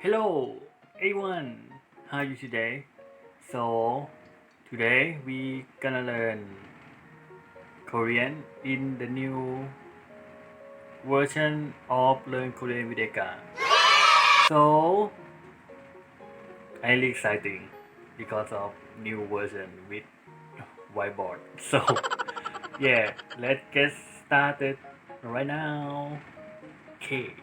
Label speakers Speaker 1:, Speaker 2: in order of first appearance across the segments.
Speaker 1: Hello everyone, how are you today? So today we gonna learn Korean in the new version of Learn Korean with EKKA. So highly exciting because of new version with whiteboard. So yeah, let's get started right now. Okay.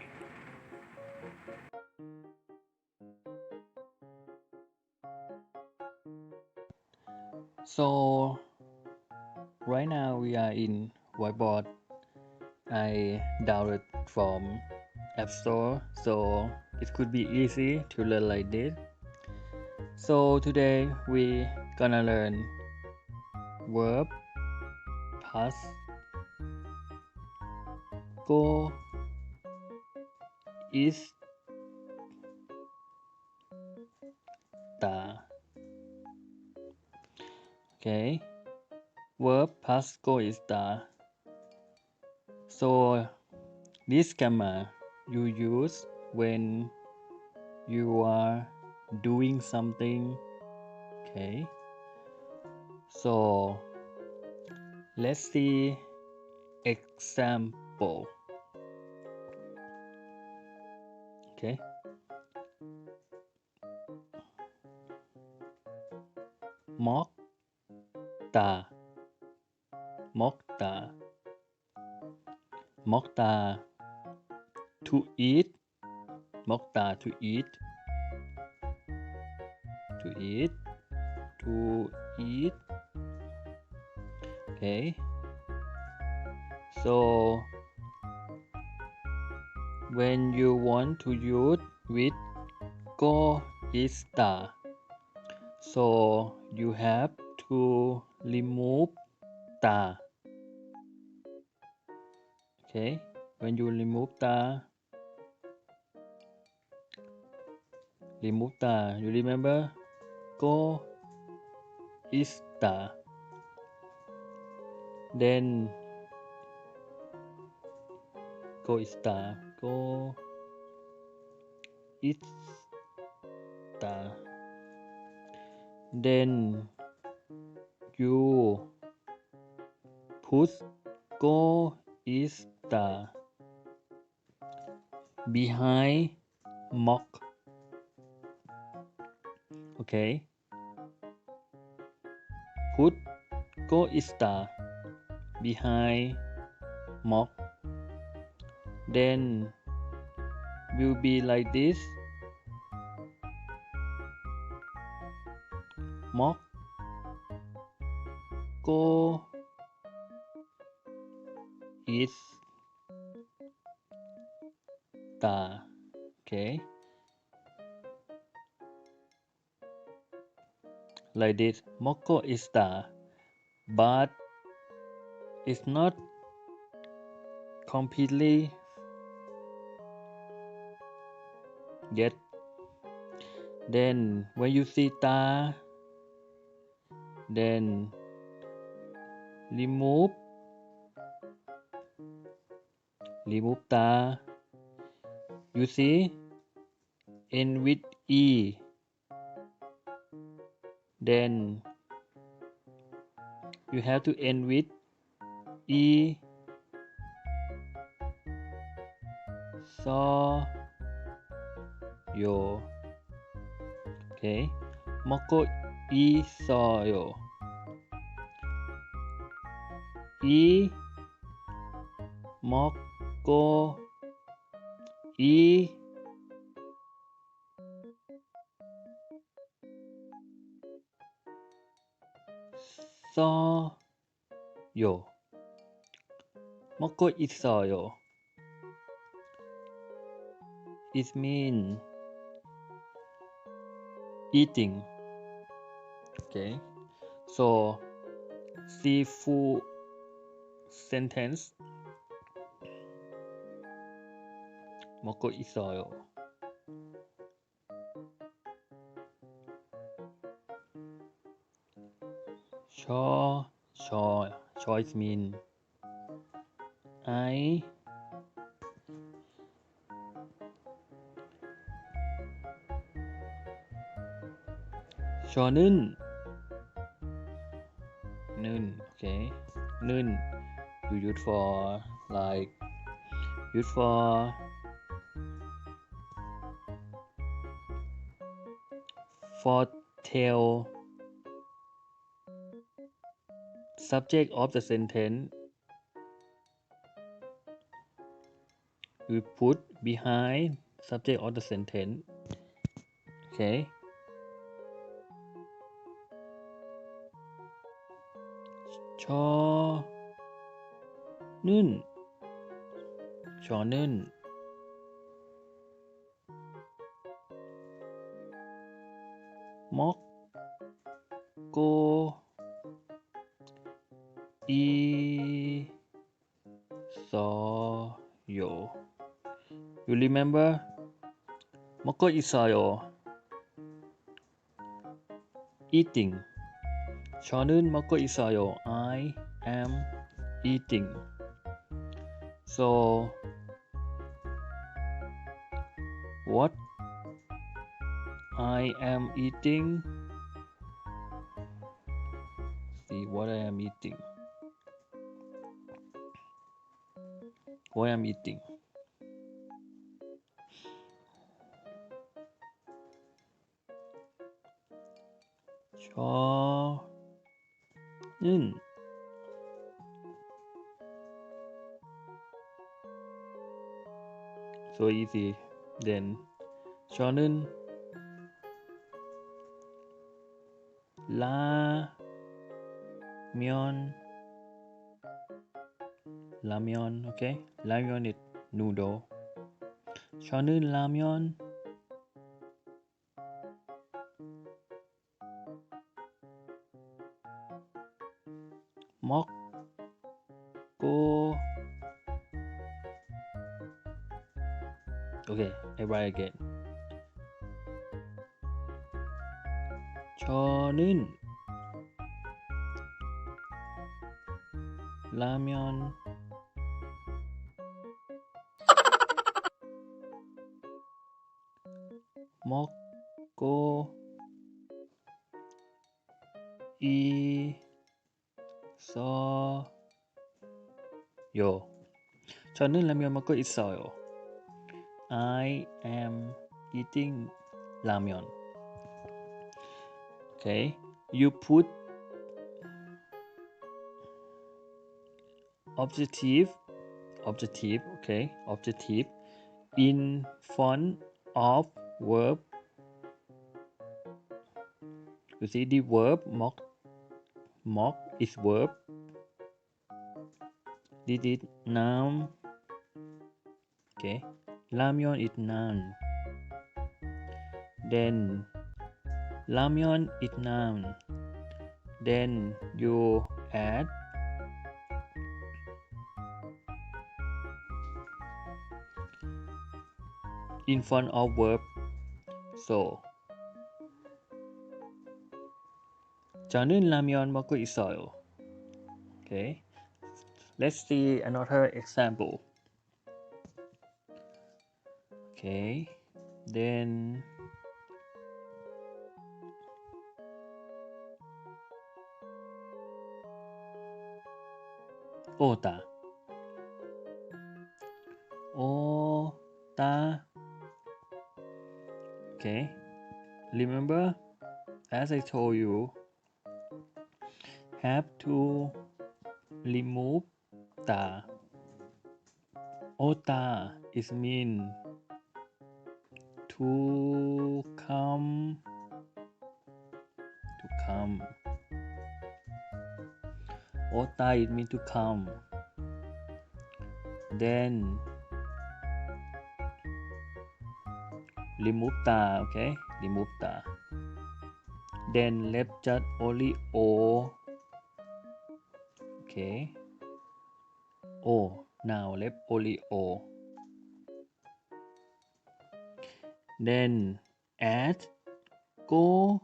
Speaker 1: So right now we are in whiteboard. I downloaded from App Store, so it could be easy to learn like this. So today we gonna learn verb, past, go, is, ta. Okay, verb, past, go, is, ta. So this grammar you use when you are doing something. Okay, so let's see example. Okay, 먹, ta, 먹다, 먹다, to eat, 먹다, to eat, to eat, to eat. Okay, so when you want to use with go is the, so you have to remove the. Okay, when you remove the, you remember go is the, then go is the, go is the, then you put go is the behind mock. Okay, put go is the behind mock, then will be like this. Mock go is the. Okay, like this. Moko is the, but it's not completely yet. Then when you see ta, then remove ta. You see, end with e, then you have to end with e, so, yo. Okay, moko e so yo. E moko e so yo. Moko 있어요. It means eating. Okay, so see full sentence. 먹고 있어요. Choice mean I ชอนึ่น นึ่น okay นึ่น you use for like use for tell subject of the sentence we put behind subject of the sentence okay ชอนึ่น ชอนึ่น มอกโก 이서요 you remember 먹고 있어요 eating 저는 먹고 있어요 I am eating so what I am eating see what I am eating what I'm eating 저는 so easy then 저는 라면 okay 라면 is noodle 저는 라면 먹고 okay I write again 저는 라면 먹고 있어요. 저는 라면 먹고 있어요. I am eating ramen. Okay, you put objective, okay, objective in front of verb. You see the verb mock is verb. This is noun. Okay, ramyeon is noun. Then ramyeon is noun. Then you add in front of verb. So 저는 라면 먹고 있어요. Okay, let's see another example. Okay, then 오다. Okay, remember as I told you have to remove ta. Ota is mean to come. Ota it mean to come. Then remove ta, okay? Remove ta. Then left just only o. Okay. O. Now left only o. Then add go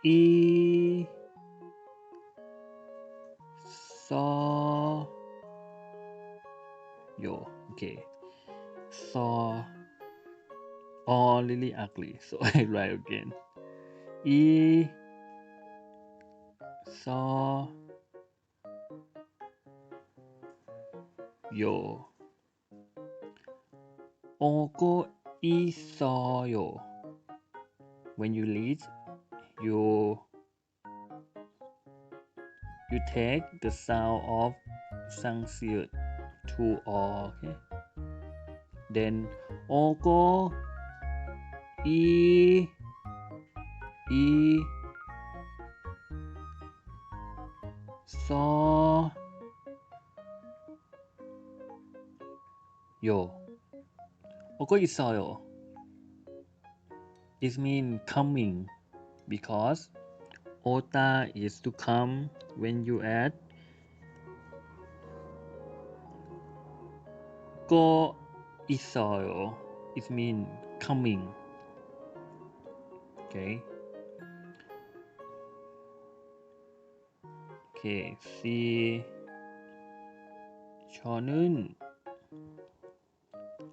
Speaker 1: e saw yo. Okay. Saw or really ugly. So I write again. E saw yo. Oko saw yo. When you read, you take the sound of sangsiut to o. Okay. Then oko e saw yo. Oko saw yo. It means coming because ota is to come. When you add go isayo, it means coming. Okay. Okay. See. 저는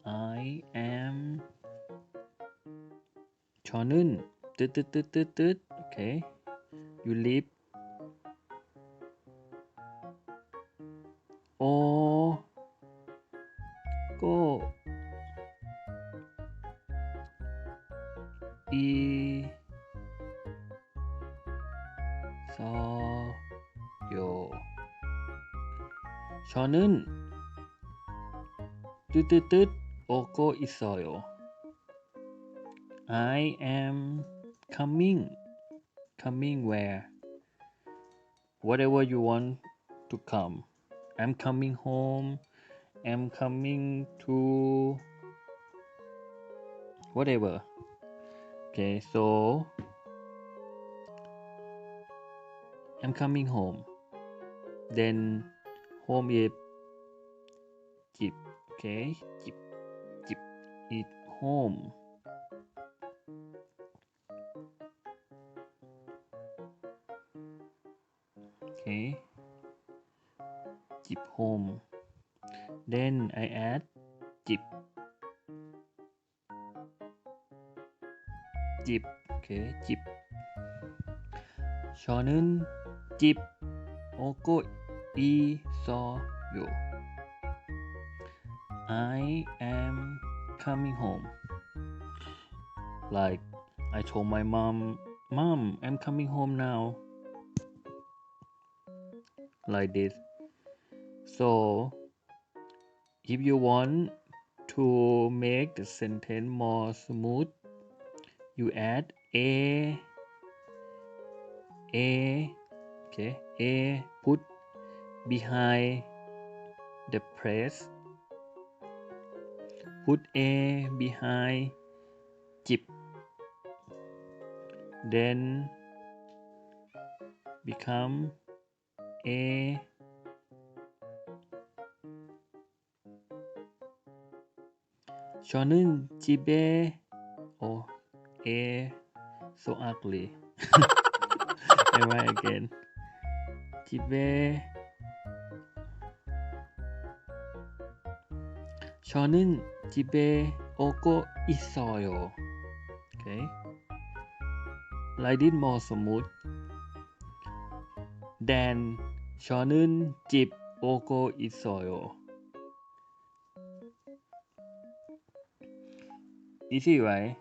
Speaker 1: I am. 저는 뜻. Okay. You leave. Go 있어요. 저는 뜻 오고 있어요. I am coming. Coming where? Whatever you want to come. I'm coming home. I'm coming to whatever. Okay, so I'm coming home. Then home is 집. Okay, 집 is home. Okay, 집 home. Then I add 집. Okay, 집. 저는 집 오고 있어요. I am coming home. Like I told my mom, I'm coming home now. Like this. So if you want to make the sentence more smooth, you add a. Okay, a put behind the press. Put a behind 집. Then become a. 저는 집에. Oh, a so ugly. I write again. 집에. 저는 집에 오고 있어요. Okay. Like this more smooth. Then 저는 집 오고 있어요. Easy, right?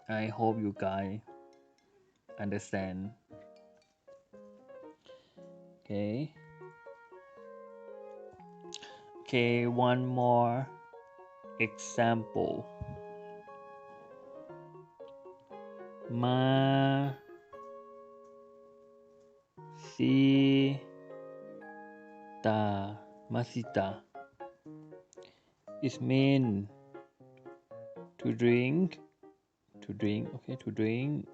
Speaker 1: I hope you guys understand. Okay. Okay, one more example. Masita. It means to drink. Okay, to drink.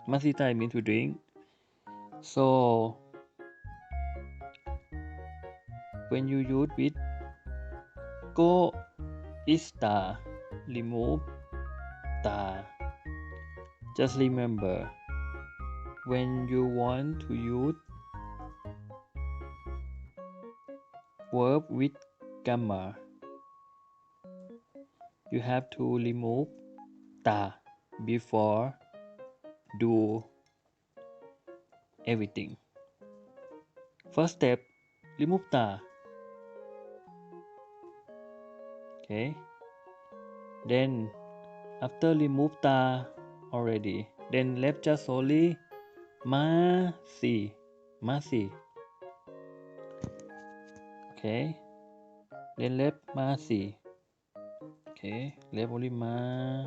Speaker 1: Masita means to drink. So when you use with go is ta, remove ta. Just remember, when you want to use verb with gamma, you have to remove ta before do everything. First step, remove ta. Okay. Then after remove ta already, then left just only ma si, ma si. Okay. Then left ma si. Okay. Left only ma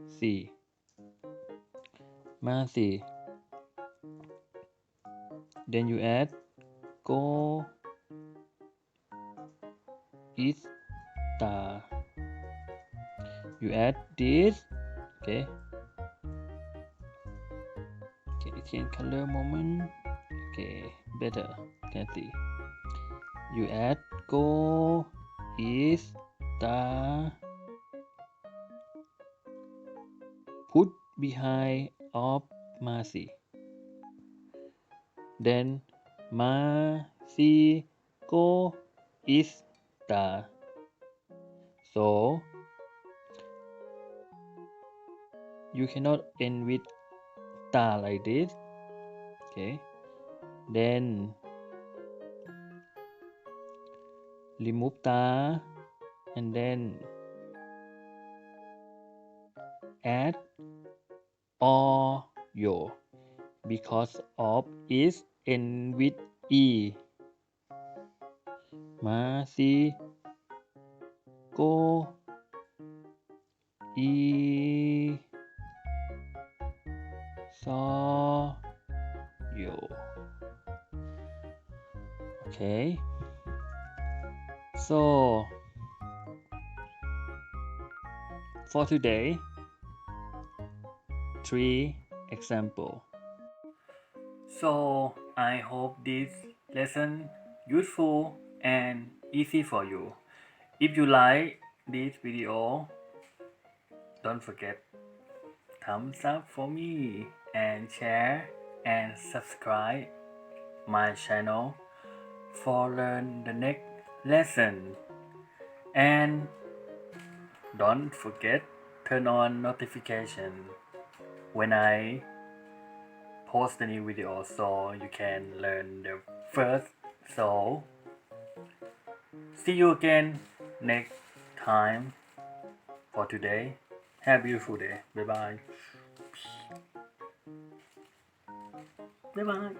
Speaker 1: si, ma si. Then you add go is ta. You add this. Okay. Okay, change color moment. Okay, better. Can see. You add go is ta. Put behind of Masi. Then Masi go is ta. So you cannot end with ta like this. Okay. Then remove ta and then add or yo because of is end with e. Masi go e saw you. Okay. So for today, 3 example. So I hope this lesson useful and easy for you. If you like this video, don't forget thumbs up for me and share and subscribe my channel for learn the next lesson. And don't forget turn on notification when I post a new video so you can learn the first. So see you again next time. For today, have a beautiful day. Bye bye. Bye bye.